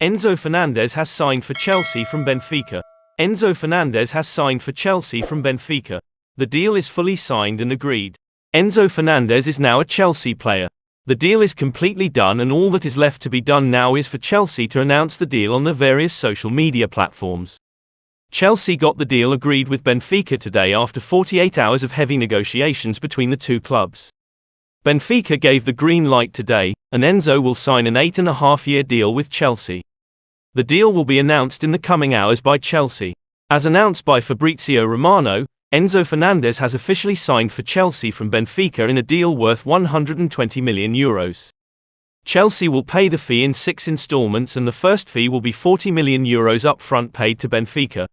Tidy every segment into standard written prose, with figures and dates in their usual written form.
Enzo Fernandez has signed for Chelsea from Benfica. Enzo Fernandez has signed for Chelsea from Benfica. The deal is fully signed and agreed. Enzo Fernandez is now a Chelsea player. The deal is completely done, and all that is left to be done now is for Chelsea to announce the deal on the various social media platforms. Chelsea got the deal agreed with Benfica today after 48 hours of heavy negotiations between the two clubs. Benfica gave the green light today, and Enzo will sign an 8.5-year deal with Chelsea. The deal will be announced in the coming hours by Chelsea. As announced by Fabrizio Romano, Enzo Fernandez has officially signed for Chelsea from Benfica in a deal worth €120 million. Chelsea will pay the fee in 6 installments, and the first fee will be €40 million upfront paid to Benfica.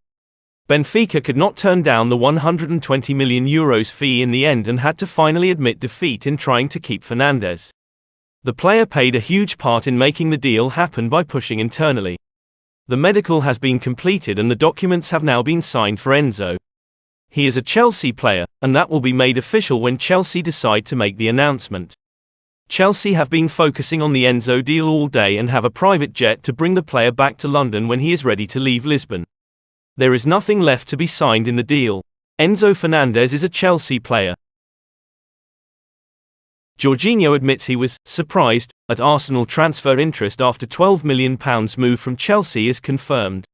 Benfica could not turn down the €120 million fee in the end and had to finally admit defeat in trying to keep Fernandez. The player played a huge part in making the deal happen by pushing internally. The medical has been completed and the documents have now been signed for Enzo. He is a Chelsea player, and that will be made official when Chelsea decide to make the announcement. Chelsea have been focusing on the Enzo deal all day and have a private jet to bring the player back to London when he is ready to leave Lisbon. There is nothing left to be signed in the deal. Enzo Fernandez is a Chelsea player. Jorginho admits he was surprised at Arsenal transfer interest after £12 million move from Chelsea is confirmed.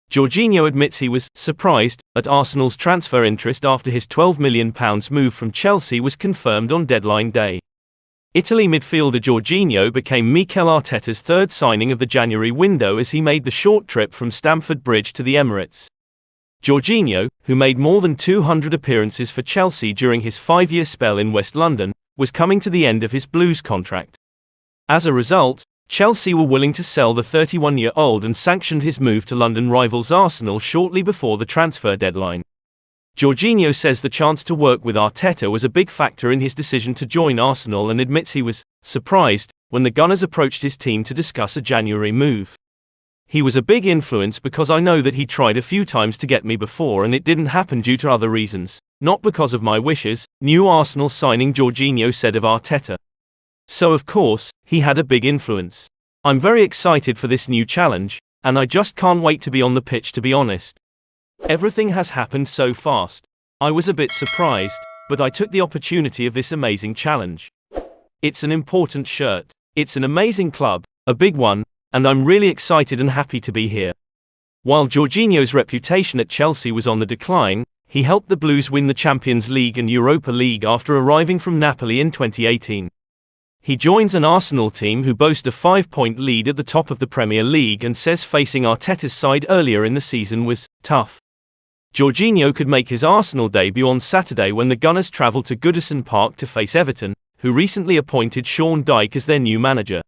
Jorginho admits he was surprised at Arsenal's transfer interest after his £12 million move from Chelsea was confirmed on deadline day. Italy midfielder Jorginho became Mikel Arteta's third signing of the January window as he made the short trip from Stamford Bridge to the Emirates. Jorginho, who made more than 200 appearances for Chelsea during his 5-year spell in West London, was coming to the end of his Blues contract. As a result, Chelsea were willing to sell the 31-year-old and sanctioned his move to London rivals Arsenal shortly before the transfer deadline. Jorginho says the chance to work with Arteta was a big factor in his decision to join Arsenal and admits he was surprised when the Gunners approached his team to discuss a January move. He was a big influence because I know that he tried a few times to get me before and it didn't happen due to other reasons, not because of my wishes, new Arsenal signing Jorginho said of Arteta. So of course, he had a big influence. I'm very excited for this new challenge, and I just can't wait to be on the pitch, to be honest. Everything has happened so fast. I was a bit surprised, but I took the opportunity of this amazing challenge. It's an important shirt. It's an amazing club, a big one, and I'm really excited and happy to be here. While Jorginho's reputation at Chelsea was on the decline, he helped the Blues win the Champions League and Europa League after arriving from Napoli in 2018. He joins an Arsenal team who boast a 5-point lead at the top of the Premier League and says facing Arteta's side earlier in the season was tough. Jorginho could make his Arsenal debut on Saturday when the Gunners travel to Goodison Park to face Everton, who recently appointed Sean Dyche as their new manager.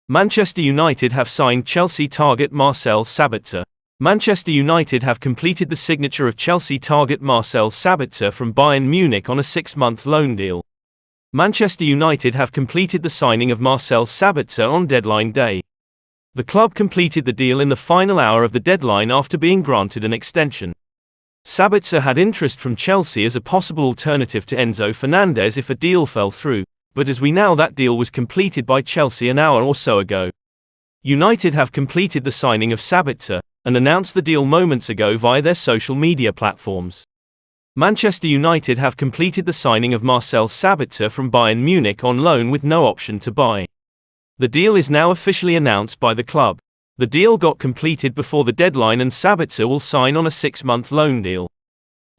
Manchester United have signed Chelsea target Marcel Sabitzer. Manchester United have completed the signature of Chelsea target Marcel Sabitzer from Bayern Munich on a 6-month loan deal. Manchester United have completed the signing of Marcel Sabitzer on deadline day. The club completed the deal in the final hour of the deadline after being granted an extension. Sabitzer had interest from Chelsea as a possible alternative to Enzo Fernandez if a deal fell through, but as we know, that deal was completed by Chelsea an hour or so ago. United have completed the signing of Sabitzer and announced the deal moments ago via their social media platforms. Manchester United have completed the signing of Marcel Sabitzer from Bayern Munich on loan with no option to buy. The deal is now officially announced by the club. The deal got completed before the deadline and Sabitzer will sign on a 6-month loan deal.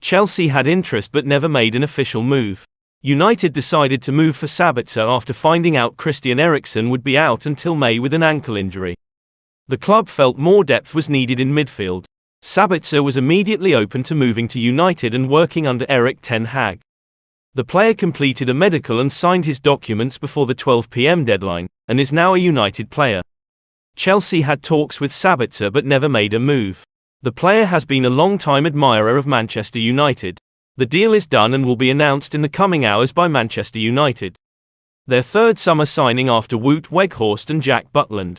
Chelsea had interest but never made an official move. United decided to move for Sabitzer after finding out Christian Eriksen would be out until May with an ankle injury. The club felt more depth was needed in midfield. Sabitzer was immediately open to moving to United and working under Erik ten Hag. The player completed a medical and signed his documents before the 12 p.m. deadline, and is now a United player. Chelsea had talks with Sabitzer but never made a move. The player has been a long-time admirer of Manchester United. The deal is done and will be announced in the coming hours by Manchester United. Their third summer signing after Wout Weghorst and Jack Butland.